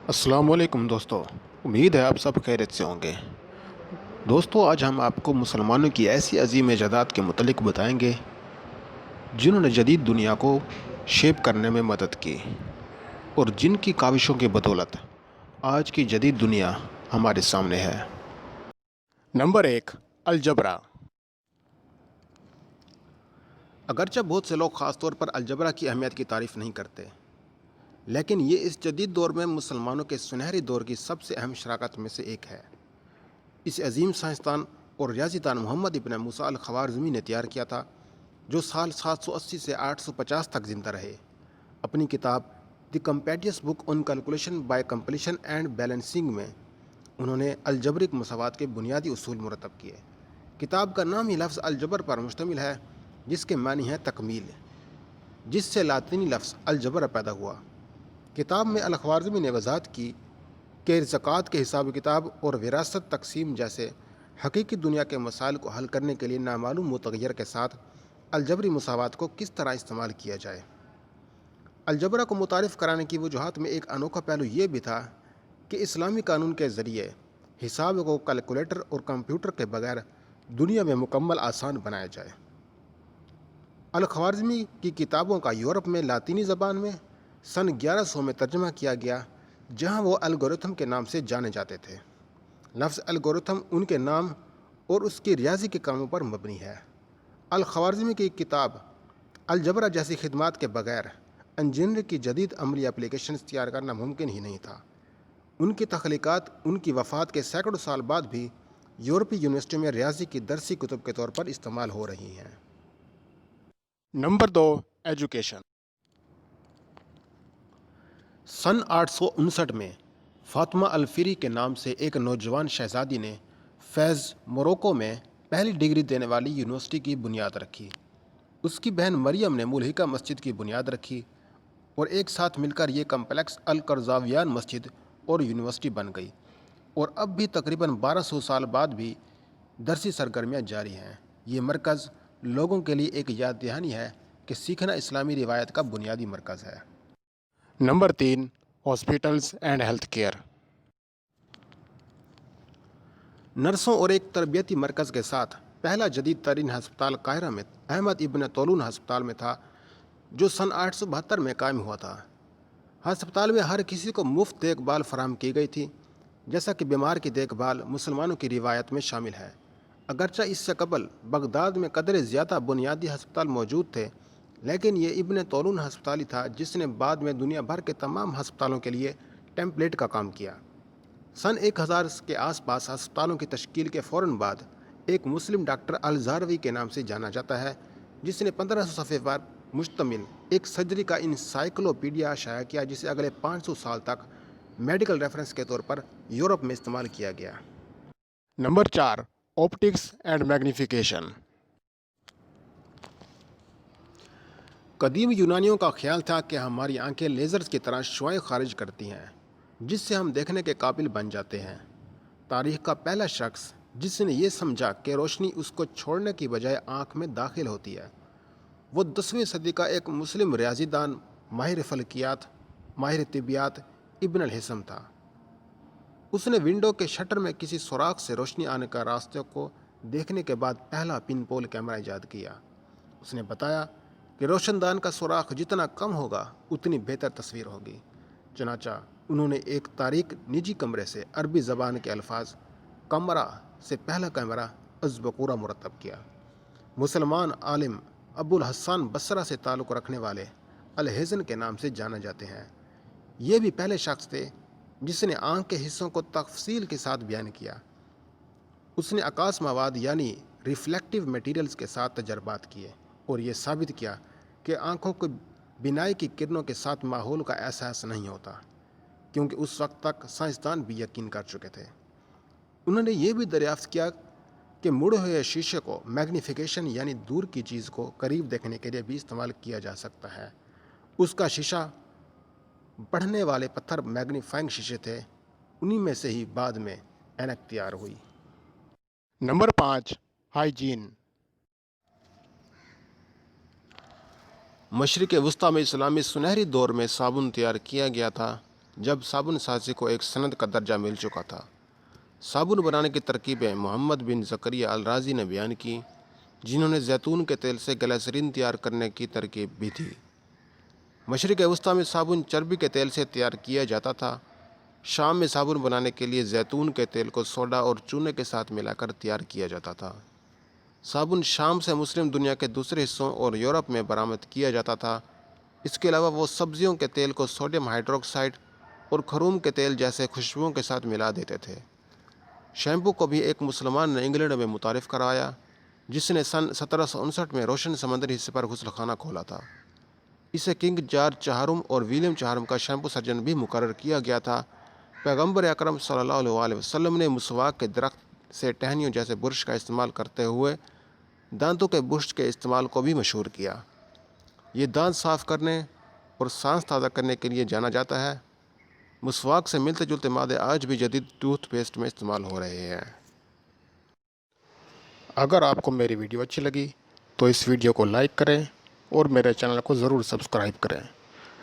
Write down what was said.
السلام علیکم دوستو، امید ہے آپ سب خیریت سے ہوں گے۔ دوستو، آج ہم آپ کو مسلمانوں کی ایسی عظیم ایجادات کے متعلق بتائیں گے جنہوں نے جدید دنیا کو شیپ کرنے میں مدد کی اور جن کی کاوشوں کی بدولت آج کی جدید دنیا ہمارے سامنے ہے۔ Number 1، algebra. اگرچہ بہت سے لوگ خاص طور پر الجبرا کی اہمیت کی تعریف نہیں کرتے، لیکن یہ اس جدید دور میں مسلمانوں کے سنہری دور کی سب سے اہم شراکت میں سے ایک ہے۔ اس عظیم سائنسدان اور ریاضی دان محمد ابن موسیٰ الخوارزمی نے تیار کیا تھا، جو سال 780 سے 850 تک زندہ رہے۔ اپنی کتاب the compendious book on calculation by completion and balancing میں انہوں نے الجبرک مساوات کے بنیادی اصول مرتب کیے۔ کتاب کا نام ہی لفظ الجبر پر مشتمل ہے، جس کے معنی ہے تکمیل، جس سے لاطینی لفظ الجبر پیدا ہوا۔ کتاب میں الخوارزمی نے وضاحت کی کہ زکوٰۃ کے حساب و کتاب اور وراثت تقسیم جیسے حقیقی دنیا کے مسائل کو حل کرنے کے لیے نامعلوم متغیر کے ساتھ الجبری مساوات کو کس طرح استعمال کیا جائے۔ الجبرا کو متعارف کرانے کی وجوہات میں ایک انوکھا پہلو یہ بھی تھا کہ اسلامی قانون کے ذریعے حساب کو کیلکولیٹر اور کمپیوٹر کے بغیر دنیا میں مکمل آسان بنایا جائے۔ الخوارزمی کی کتابوں کا یورپ میں لاطینی زبان میں سن 1100 میں ترجمہ کیا گیا، جہاں وہ الگورتھم کے نام سے جانے جاتے تھے۔ لفظ الگورتھم ان کے نام اور اس کی ریاضی کے کاموں پر مبنی ہے۔ الخوارزمی کی کتاب الجبرا جیسی خدمات کے بغیر انجینئر کی جدید عملی اپلیکیشنز تیار کرنا ممکن ہی نہیں تھا۔ ان کی تخلیقات ان کی وفات کے سینکڑوں سال بعد بھی یورپی یونیورسٹیوں میں ریاضی کی درسی کتب کے طور پر استعمال ہو رہی ہیں۔ Number 2، education. سن 859 میں فاطمہ الفیری کے نام سے ایک نوجوان شہزادی نے فیض، موروکو میں پہلی ڈگری دینے والی یونیورسٹی کی بنیاد رکھی۔ اس کی بہن مریم نے ملحقہ مسجد کی بنیاد رکھی اور ایک ساتھ مل کر یہ کمپلیکس القرضاویان مسجد اور یونیورسٹی بن گئی، اور اب بھی تقریباً 1200 سال بعد بھی درسی سرگرمیاں جاری ہیں۔ یہ مرکز لوگوں کے لیے ایک یاد دہانی ہے کہ سیکھنا اسلامی روایت کا بنیادی مرکز ہے۔ Number 3، hospitals and health care. نرسوں اور ایک تربیتی مرکز کے ساتھ پہلا جدید ترین ہسپتال قاہرہ میں احمد ابن طولون ہسپتال میں تھا، جو سن 872 میں قائم ہوا تھا۔ ہسپتال میں ہر کسی کو مفت دیکھ بھال فراہم کی گئی تھی، جیسا کہ بیمار کی دیکھ بھال مسلمانوں کی روایت میں شامل ہے۔ اگرچہ اس سے قبل بغداد میں قدرے زیادہ بنیادی ہسپتال موجود تھے، لیکن یہ ابن طولون ہسپتال ہی تھا جس نے بعد میں دنیا بھر کے تمام ہسپتالوں کے لیے ٹیمپلیٹ کا کام کیا۔ سن 1000 کے آس پاس ہسپتالوں کی تشکیل کے فوراً بعد ایک مسلم ڈاکٹر الزاروی کے نام سے جانا جاتا ہے، جس نے 1500 صفحے پر مشتمل ایک سرجری کا انسائکلوپیڈیا شائع کیا، جسے اگلے 500 سال تک میڈیکل ریفرنس کے طور پر یورپ میں استعمال کیا گیا۔ Number 4، optics and magnification. قدیم یونانیوں کا خیال تھا کہ ہماری آنکھیں لیزرز کی طرح شعاعیں خارج کرتی ہیں، جس سے ہم دیکھنے کے قابل بن جاتے ہیں۔ تاریخ کا پہلا شخص جس نے یہ سمجھا کہ روشنی اس کو چھوڑنے کی بجائے آنکھ میں داخل ہوتی ہے، وہ 10ویں صدی کا ایک مسلم ریاضی دان، ماہر فلکیات، ماہر طبیعیات ابن الحسن تھا۔ اس نے ونڈو کے شٹر میں کسی سوراخ سے روشنی آنے کا راستے کو دیکھنے کے بعد پہلا پن پول کیمرہ ایجاد کیا۔ اس نے بتایا کہ روشن دان کا سوراخ جتنا کم ہوگا اتنی بہتر تصویر ہوگی۔ چنانچہ انہوں نے ایک تاریک نجی کمرے سے عربی زبان کے الفاظ کمرہ سے پہلا کیمرہ ازبقورہ مرتب کیا۔ مسلمان عالم ابو الحسن بصرہ سے تعلق رکھنے والے الحزن کے نام سے جانے جاتے ہیں۔ یہ بھی پہلے شخص تھے جس نے آنکھ کے حصوں کو تفصیل کے ساتھ بیان کیا۔ اس نے عکاس مواد یعنی ریفلیکٹیو میٹیریلز کے ساتھ تجربات کیے اور یہ ثابت کیا کہ آنکھوں کو بینائی کی کرنوں کے ساتھ ماحول کا احساس نہیں ہوتا، کیونکہ اس وقت تک سائنسدان بھی یقین کر چکے تھے۔ انہوں نے یہ بھی دریافت کیا کہ مڑے ہوئے شیشے کو میگنیفیکیشن یعنی دور کی چیز کو قریب دیکھنے کے لیے بھی استعمال کیا جا سکتا ہے۔ اس کا شیشہ بڑھنے والے پتھر میگنیفائنگ شیشے تھے، انہی میں سے ہی بعد میں اینک تیار ہوئی۔ Number 5، hygiene. مشرق وسطیٰ میں اسلامی سنہری دور میں صابن تیار کیا گیا تھا جب صابن سازی کو ایک صنعت کا درجہ مل چکا تھا۔ صابن بنانے کی ترکیبیں محمد بن زکریا الرازی نے بیان کی، جنہوں نے زیتون کے تیل سے گلیسرین تیار کرنے کی ترکیب بھی تھی۔ مشرق وسطیٰ میں صابن چربی کے تیل سے تیار کیا جاتا تھا۔ شام میں صابن بنانے کے لیے زیتون کے تیل کو سوڈا اور چونے کے ساتھ ملا کر تیار کیا جاتا تھا۔ صابن شام سے مسلم دنیا کے دوسرے حصوں اور یورپ میں برآمد کیا جاتا تھا۔ اس کے علاوہ وہ سبزیوں کے تیل کو سوڈیم ہائیڈروکسائڈ اور کھروم کے تیل جیسے خوشبوؤں کے ساتھ ملا دیتے تھے۔ شیمپو کو بھی ایک مسلمان نے انگلینڈ میں متعارف کرایا، جس نے سن 1759 میں روشن سمندری حصے پر غسل خانہ کھولا تھا۔ اسے کنگ جارج چہارم اور ولیم چہارم کا شیمپو سرجن بھی مقرر کیا گیا تھا۔ پیغمبر اکرم صلی اللہ علیہ وسلم نے مسواک کے درخت سے ٹہنیوں جیسے برش کا استعمال کرتے ہوئے دانتوں کے برش کے استعمال کو بھی مشہور کیا۔ یہ دانت صاف کرنے اور سانس تازہ کرنے کے لیے جانا جاتا ہے۔ مسواک سے ملتے جلتے مادے آج بھی جدید ٹوتھ پیسٹ میں استعمال ہو رہے ہیں۔ اگر آپ کو میری ویڈیو اچھی لگی تو اس ویڈیو کو لائک کریں اور میرے چینل کو ضرور سبسکرائب کریں۔